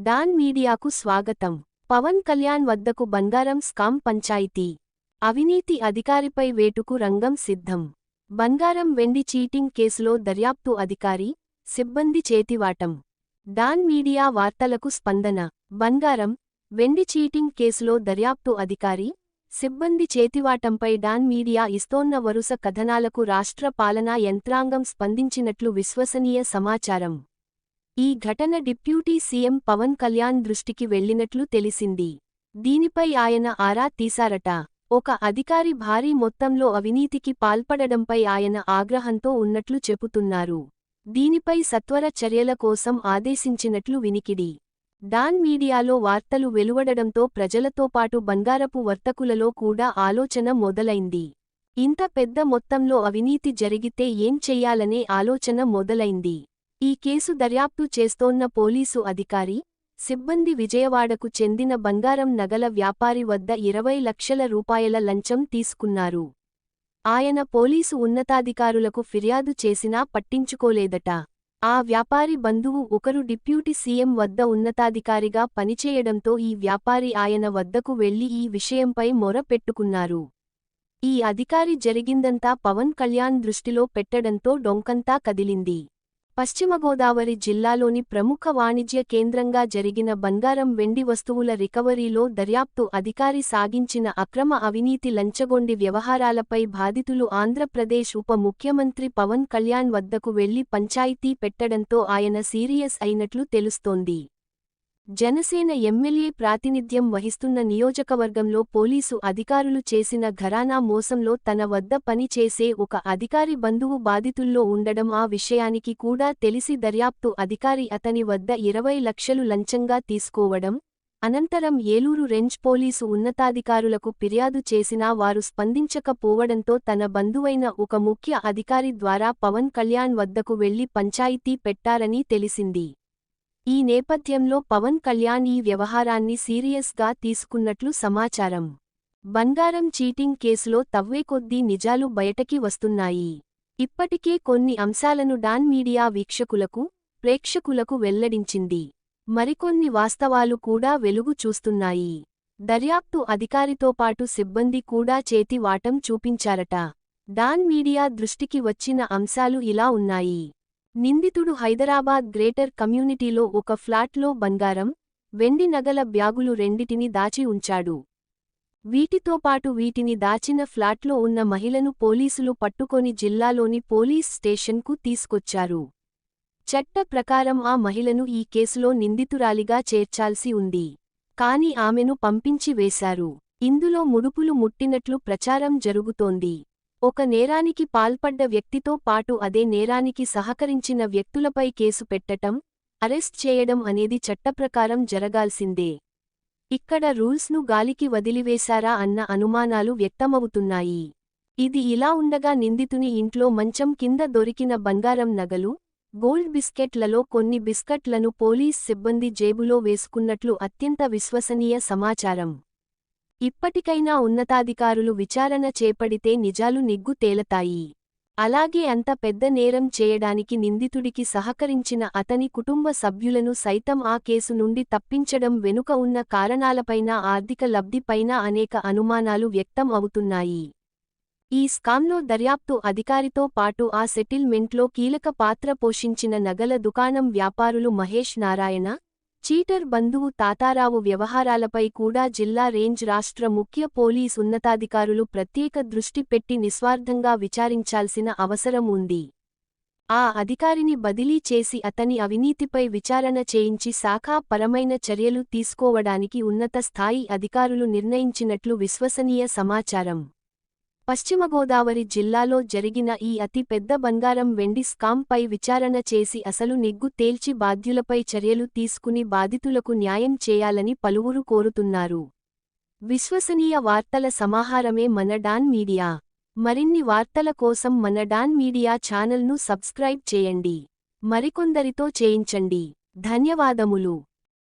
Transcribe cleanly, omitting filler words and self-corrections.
Don మీడియాకు స్వాగతం. పవన్ కళ్యాణ్ వద్దకు బంగారం స్కామ్ పంచాయితీ. అవినీతి అధికారిపై వేటుకు రంగం సిద్ధం. బంగారం వెండి చీటింగ్ కేసులో దర్యాప్తు అధికారి, సిబ్బంది చేతివాటం. డాన్ మీడియా వార్తలకు స్పందన. బంగారం, వెండి చీటింగ్ కేసులో దర్యాప్తు అధికారి, సిబ్బంది చేతివాటంపై డాన్ మీడియా ఇస్తోన్న వరుస కథనాలకు రాష్ట్ర పాలనా యంత్రాంగం స్పందించినట్లు విశ్వసనీయ సమాచారం. ఈ ఘటన డిప్యూటీ సీఎం పవన్ కళ్యాణ్ దృష్టికి వెళ్లినట్లు తెలిసింది. దీనిపై ఆయన ఆరా తీశారట. ఒక అధికారి భారీ మొత్తంలో అవినీతికి పాల్పడడంపై ఆయన ఆగ్రహంతో ఉన్నట్లు చెబుతున్నారు. దీనిపై సత్వర చర్యల కోసం ఆదేశించినట్లు వినికిడి. డాన్ మీడియాలో వార్తలు వెలువడడంతో ప్రజలతో పాటు బంగారపు వర్తకులలో కూడా ఆలోచన మొదలైంది. ఇంత పెద్ద మొత్తంలో అవినీతి జరిగితే ఏం చెయ్యాలనే ఆలోచన మొదలైంది. ఈ కేసు దర్యాప్తు చేస్తోన్న పోలీసు అధికారి, సిబ్బంది విజయవాడకు చెందిన బంగారం నగల వ్యాపారి వద్ద 20 లక్షల రూపాయల లంచం తీసుకున్నారు. ఆయన పోలీసు ఉన్నతాధికారులకు ఫిర్యాదు చేసినా పట్టించుకోలేదట. ఆ వ్యాపారి బంధువు ఒకరు డిప్యూటీ సీఎం వద్ద ఉన్నతాధికారిగా పనిచేయడంతో ఈ వ్యాపారి ఆయన వద్దకు వెళ్లి ఈ విషయంపై మొర పెట్టుకున్నారు. ఈ అధికారి జరిగిందంతా పవన్ కళ్యాణ్ దృష్టిలో పెట్టడంతో డొంకంతా కదిలింది. పశ్చిమగోదావరి జిల్లాలోని ప్రముఖ వాణిజ్య కేంద్రంగా జరిగిన బంగారం వెండి వస్తువుల రికవరీలో దర్యాప్తు అధికారి సాగించిన అక్రమ అవినీతి లంచగొండి వ్యవహారాలపై బాధితులు ఆంధ్రప్రదేశ్ ఉప ముఖ్యమంత్రి పవన్ కళ్యాణ్ వద్దకు వెళ్లి పంచాయితీ పెట్టడంతో ఆయన సీరియస్ అయినట్లు తెలుస్తోంది. జనసేన ఎమ్మెల్యే ప్రాతినిధ్యం వహిస్తున్న నియోజకవర్గంలో పోలీసు అధికారులు చేసిన ఘరానా మోసంలో తన వద్ద పనిచేసే ఒక అధికారి బంధువు బాధితుల్లో ఉండడం ఆ విషయానికి కూడా తెలిసి దర్యాప్తు అధికారి అతని వద్ద 20 లక్షలు లంచంగా తీసుకోవడం, అనంతరం ఏలూరు రేంజ్ పోలీసు ఉన్నతాధికారులకు ఫిర్యాదు చేసినా వారు స్పందించకపోవడంతో తన బంధువైన ఒక ముఖ్య అధికారి ద్వారా పవన్ కళ్యాణ్ వద్దకు వెళ్లి పంచాయితీ పెట్టారని తెలిసింది. ఈ నేపథ్యంలో పవన్ కళ్యాణ్ ఈ వ్యవహారాన్ని సీరియస్గా తీసుకున్నట్లు సమాచారం. బంగారం చీటింగ్ కేసులో తవ్వేకొద్దీ నిజాలు బయటకి వస్తున్నాయి. ఇప్పటికే కొన్ని అంశాలను డాన్ మీడియా వీక్షకులకు, ప్రేక్షకులకు వెల్లడించింది. మరికొన్ని వాస్తవాలు కూడా వెలుగు చూస్తున్నాయి. దర్యాప్తు అధికారితో పాటు సిబ్బంది కూడా చేతి వాటం చూపించారట. డాన్ మీడియా దృష్టికి వచ్చిన అంశాలు ఇలా ఉన్నాయి. నిందితుడు హైదరాబాద్ గ్రేటర్ కమ్యూనిటీలో ఒక ఫ్లాట్లో బంగారం, వెండి నగల బ్యాగులు రెండిటిని దాచి ఉంచాడు. వీటితో పాటు వీటిని దాచిన ఫ్లాట్లో ఉన్న మహిళను పోలీసులు పట్టుకొని జిల్లాలోని పోలీస్ స్టేషన్కు తీసుకొచ్చారు. చట్ట ప్రకారం ఆ మహిళను ఈ కేసులో నిందితురాలిగా చేర్చాల్సి ఉంది. కాని ఆమెను పంపించి వేశారు. ఇందులో ముడుపులు ముట్టినట్లు ప్రచారం జరుగుతోంది. ఒక నేరానికి పాల్పడ్డ వ్యక్తితో పాటు అదే నేరానికి సహకరించిన వ్యక్తులపై కేసు పెట్టటం, అరెస్ట్ చేయడం అనేది చట్టప్రకారం జరగాల్సిందే. ఇక్కడ రూల్స్ను గాలికి వదిలివేశారా అన్న అనుమానాలు వ్యక్తమవుతున్నాయి. ఇది ఇలా ఉండగా నిందితుని ఇంట్లో మంచం కింద దొరికిన బంగారం నగలు, గోల్డ్ బిస్కెట్లలో కొన్ని బిస్కట్లను పోలీస్ సిబ్బంది జేబులో వేసుకున్నట్లు అత్యంత విశ్వసనీయ సమాచారం. ఇప్పటికైనా ఉన్నతాధికారులు విచారణ చేపడితే నిజాలు నిగ్గు తేలతాయి. అలాగే అంత పెద్ద నేరం చేయడానికి నిందితుడికి సహకరించిన అతని కుటుంబ సభ్యులను సైతం ఆ కేసు నుండి తప్పించడం వెనుక ఉన్న కారణాలపైన, ఆర్థిక లబ్ధిపైన అనేక అనుమానాలు వ్యక్తం అవుతున్నాయి. ఈ స్కామ్లో దర్యాప్తు అధికారితో పాటు ఆ సెటిల్మెంట్లో కీలక పాత్ర పోషించిన నగల దుకాణం వ్యాపారులు మహేష్ నారాయణ, చీటర్ బంధువు తాతారావు వ్యవహారాలపై కూడా జిల్లా రేంజ్ రాష్ట్ర ముఖ్య పోలీస్ ఉన్నతాధికారులు ప్రత్యేక దృష్టి పెట్టి నిస్వార్థంగా విచారించాల్సిన అవసరం ఉంది. ఆ అధికారిని బదిలీ చేసి అతని అవినీతిపై విచారణ చేయించి శాఖా పరమైన చర్యలు తీసుకోవడానికి ఉన్నత స్థాయి అధికారులు నిర్ణయించినట్లు విశ్వసనీయ సమాచారం. పశ్చిమగోదావరి జిల్లాలో జరిగిన ఈ అతి పెద్ద బంగారం వెండి స్కామ్ పై విచారణ చేసి అసలు నిగ్గు తేల్చి బాధ్యులపై చర్యలు తీసుకుని బాధితులకు న్యాయం చేయాలని పలువురు కోరుతున్నారు. విశ్వసనీయ వార్తల సమాహారమే మన డాన్ మీడియా. మరిన్ని వార్తల కోసం మన డాన్ మీడియా ఛానల్ను సబ్స్క్రైబ్ చేయండి. మరికొందరితో చేయించండి. ధన్యవాదములు.